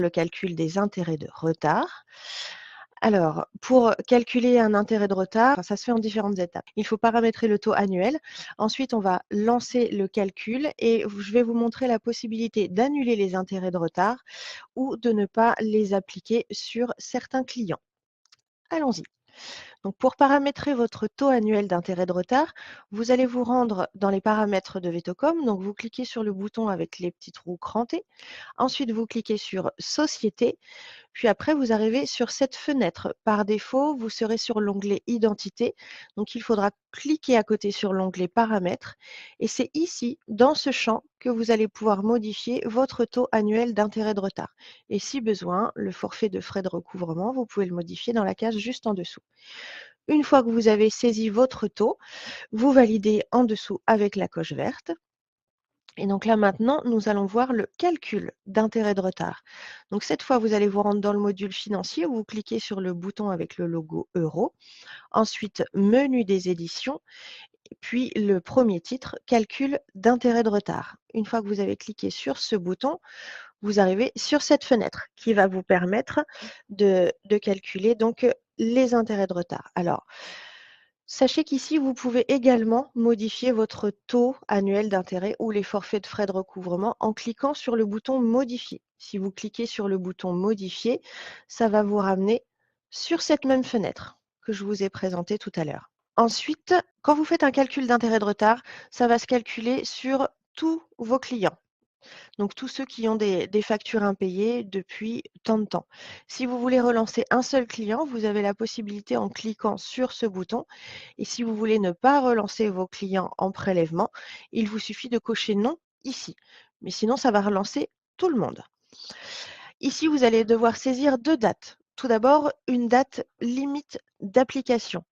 le calcul des intérêts de retard. Alors, pour calculer un intérêt de retard, ça se fait en différentes étapes. Il faut paramétrer le taux annuel. Ensuite, on va lancer le calcul et je vais vous montrer la possibilité d'annuler les intérêts de retard ou de ne pas les appliquer sur certains clients. Allons-y. Donc, pour paramétrer votre taux annuel d'intérêt de retard, vous allez vous rendre dans les paramètres de Vetocom. Donc, vous cliquez sur le bouton avec les petits trous crantés. Ensuite, vous cliquez sur Société. Puis après, vous arrivez sur cette fenêtre. Par défaut, vous serez sur l'onglet Identité. Donc, il faudra cliquer à côté sur l'onglet Paramètres. Et c'est ici, dans ce champ, que vous allez pouvoir modifier votre taux annuel d'intérêt de retard. Et si besoin, le forfait de frais de recouvrement, vous pouvez le modifier dans la case juste en dessous. Une fois que vous avez saisi votre taux, vous validez en dessous avec la coche verte. Et donc là maintenant, nous allons voir le calcul d'intérêt de retard. Donc cette fois, vous allez vous rendre dans le module financier, vous cliquez sur le bouton avec le logo euro. Ensuite, menu des éditions, puis le premier titre, calcul d'intérêt de retard. Une fois que vous avez cliqué sur ce bouton, vous arrivez sur cette fenêtre qui va vous permettre de calculer donc les intérêts de retard. Alors, sachez qu'ici, vous pouvez également modifier votre taux annuel d'intérêt ou les forfaits de frais de recouvrement en cliquant sur le bouton Modifier. Si vous cliquez sur le bouton Modifier, ça va vous ramener sur cette même fenêtre que je vous ai présentée tout à l'heure. Ensuite, quand vous faites un calcul d'intérêt de retard, ça va se calculer sur tous vos clients. Donc tous ceux qui ont des factures impayées depuis tant de temps. Si vous voulez relancer un seul client, vous avez la possibilité en cliquant sur ce bouton. Et si vous voulez ne pas relancer vos clients en prélèvement, il vous suffit de cocher non ici. Mais sinon, ça va relancer tout le monde. Ici, vous allez devoir saisir deux dates. Tout d'abord, une date limite d'application.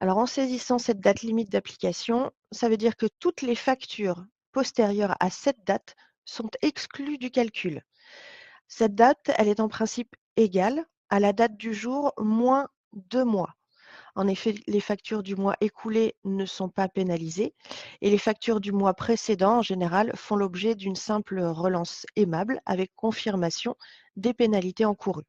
Alors, en saisissant cette date limite d'application, ça veut dire que toutes les factures postérieures à cette date sont exclues du calcul. Cette date, elle est en principe égale à la date du jour moins 2 mois. En effet, les factures du mois écoulé ne sont pas pénalisées et les factures du mois précédent, en général, font l'objet d'une simple relance aimable avec confirmation des pénalités encourues.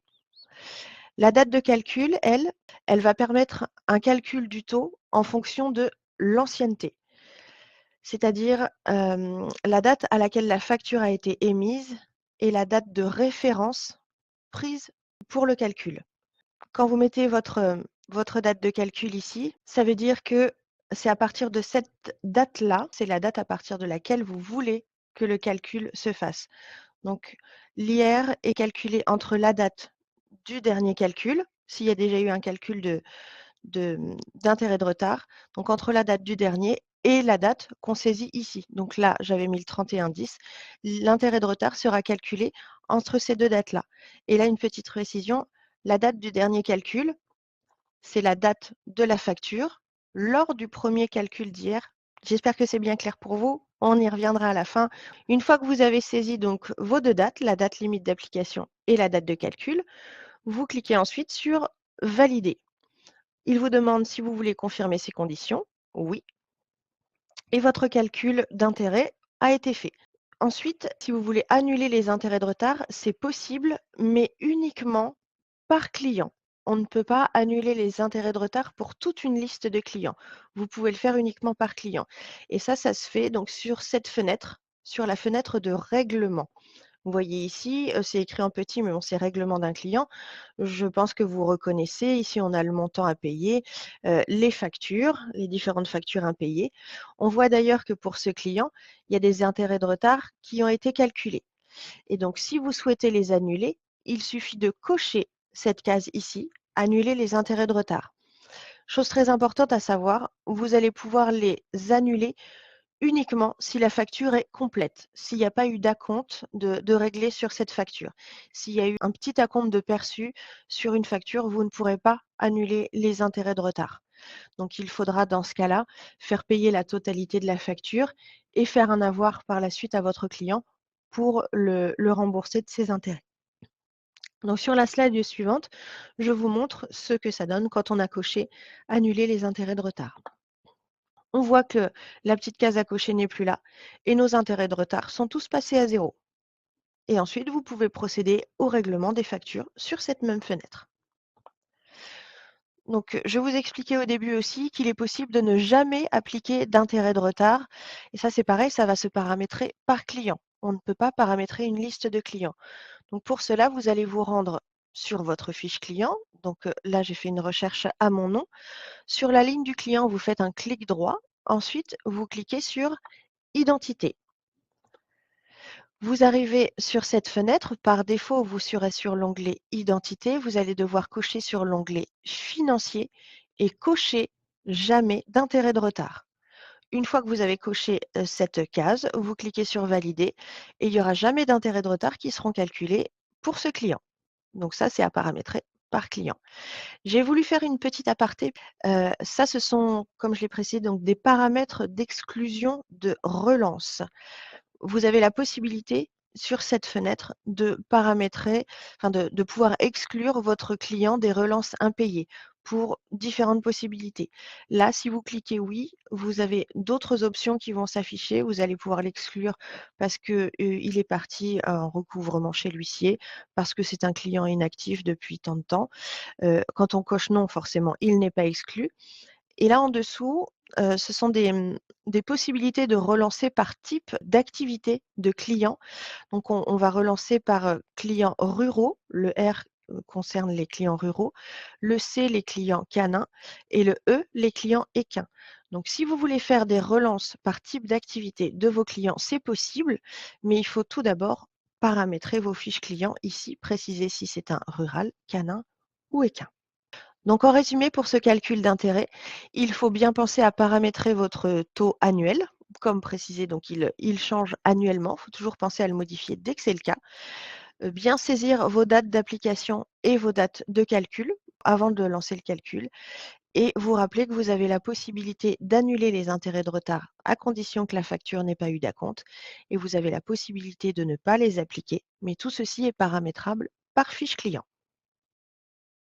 La date de calcul, elle va permettre un calcul du taux en fonction de l'ancienneté, c'est-à-dire la date à laquelle la facture a été émise et la date de référence prise pour le calcul. Quand vous mettez votre date de calcul ici, ça veut dire que c'est à partir de cette date-là, c'est la date à partir de laquelle vous voulez que le calcul se fasse. Donc, l'IR est calculé entre la date du dernier calcul, s'il y a déjà eu un calcul d'intérêt de retard, donc entre la date du dernier et la date qu'on saisit ici. Donc là, j'avais mis le 31-10. L'intérêt de retard sera calculé entre ces deux dates-là. Et là, une petite précision, la date du dernier calcul, c'est la date de la facture lors du premier calcul d'hier. J'espère que c'est bien clair pour vous. On y reviendra à la fin. Une fois que vous avez saisi donc vos deux dates, la date limite d'application et la date de calcul, vous cliquez ensuite sur Valider. Il vous demande si vous voulez confirmer ces conditions. Oui. Et votre calcul d'intérêt a été fait. Ensuite, si vous voulez annuler les intérêts de retard, c'est possible, mais uniquement par client. On ne peut pas annuler les intérêts de retard pour toute une liste de clients. Vous pouvez le faire uniquement par client. Et ça se fait donc sur cette fenêtre, sur la fenêtre de règlement. Vous voyez ici, c'est écrit en petit, mais bon, c'est règlement d'un client. Je pense que vous reconnaissez. Ici, on a le montant à payer, les factures, les différentes factures impayées. On voit d'ailleurs que pour ce client, il y a des intérêts de retard qui ont été calculés. Et donc, si vous souhaitez les annuler, il suffit de cocher cette case ici, annuler les intérêts de retard. Chose très importante à savoir, vous allez pouvoir les annuler uniquement si la facture est complète, s'il n'y a pas eu d'acompte de régler sur cette facture. S'il y a eu un petit acompte de perçu sur une facture, vous ne pourrez pas annuler les intérêts de retard. Donc, il faudra dans ce cas-là faire payer la totalité de la facture et faire un avoir par la suite à votre client pour le rembourser de ses intérêts. Donc, sur la slide suivante, je vous montre ce que ça donne quand on a coché annuler les intérêts de retard. On voit que la petite case à cocher n'est plus là et nos intérêts de retard sont tous passés à zéro. et ensuite vous pouvez procéder au règlement des factures sur cette même fenêtre. Donc, je vous expliquais au début aussi qu'il est possible de ne jamais appliquer d'intérêt de retard. Et ça, c'est pareil, ça va se paramétrer par client. On ne peut pas paramétrer une liste de clients. Donc, pour cela, vous allez vous rendre sur votre fiche client. Donc, là, j'ai fait une recherche à mon nom. Sur la ligne du client, vous faites un clic droit. Ensuite, vous cliquez sur Identité. Vous arrivez sur cette fenêtre. Par défaut, vous serez sur l'onglet Identité. Vous allez devoir cocher sur l'onglet Financier et cocher Jamais d'intérêt de retard. Une fois que vous avez coché cette case, vous cliquez sur Valider et il n'y aura jamais d'intérêt de retard qui seront calculés pour ce client. Donc ça, c'est à paramétrer par client. J'ai voulu faire une petite aparté. Ça, ce sont, comme je l'ai précisé, donc des paramètres d'exclusion de relance. Vous avez la possibilité sur cette fenêtre de paramétrer, enfin de pouvoir exclure votre client des relances impayées pour différentes possibilités. Là, si vous cliquez oui, vous avez d'autres options qui vont s'afficher. Vous allez pouvoir l'exclure parce que il est parti en recouvrement chez l'huissier, parce que c'est un client inactif depuis tant de temps. Quand on coche non, forcément, il n'est pas exclu. Et là en dessous, ce sont des possibilités de relancer par type d'activité de client. Donc on va relancer par, clients ruraux, le R, concerne les clients ruraux, le C, les clients canins et le E, les clients équins. Donc si vous voulez faire des relances par type d'activité de vos clients, c'est possible, mais il faut tout d'abord paramétrer vos fiches clients ici, préciser si c'est un rural, canin ou équin. Donc en résumé, pour ce calcul d'intérêt, il faut bien penser à paramétrer votre taux annuel. Comme précisé, donc il change annuellement. Il faut toujours penser à le modifier dès que c'est le cas. Bien saisir vos dates d'application et vos dates de calcul avant de lancer le calcul. Et vous rappeler que vous avez la possibilité d'annuler les intérêts de retard à condition que la facture n'ait pas eu d'acompte. Et vous avez la possibilité de ne pas les appliquer. Mais tout ceci est paramétrable par fiche client.